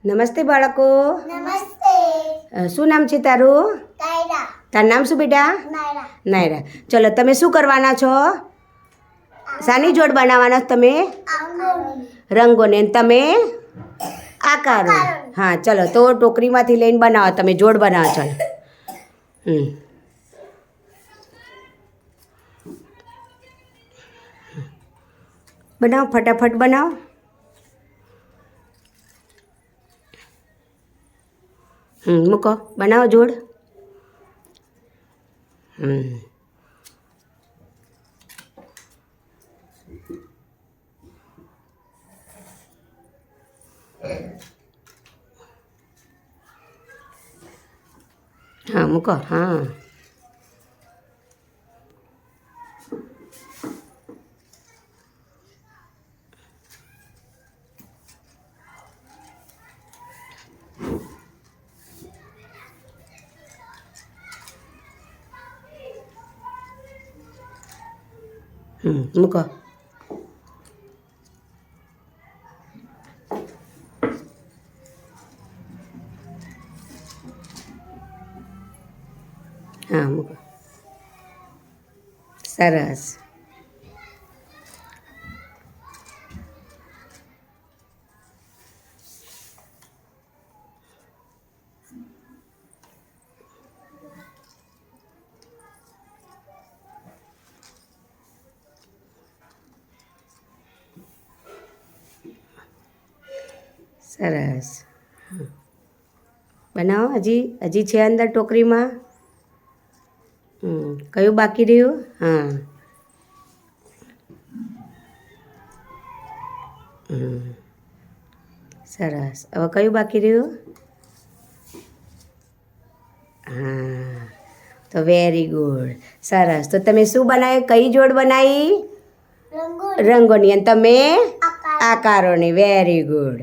નમસ્તે બાળકો. નમસ્તે. શું નામ છે તારું? કાયરા. તારું નામ શું બેટા? નાયરા. નાયરા. ચલો તમે શું કરવાના છો? શાની જોડ બનાવવાના છો તમે? અંગોની. રંગોને. અને તમે આકારો. હા ચલો તો ટોકરીમાંથી લઈને બનાવો, તમે જોડ બનાવો. ચલો બનાવો, ફટાફટ બનાવો. મૂકો, બનાવો જોડ. હા મૂકો. હા મૂકો. હા મૂકો. સરસ. સરસ. બનાવો. હજી છે અંદર ટોકરીમાં. કયું બાકી રહ્યું? હા સરસ. હવે કયું બાકી રહ્યું? હા તો વેરી ગુડ. સરસ. તો તમે શું બનાવ્યું? કઈ જોડ બનાવી? રંગોની. અને તમે આકારોની. Very good.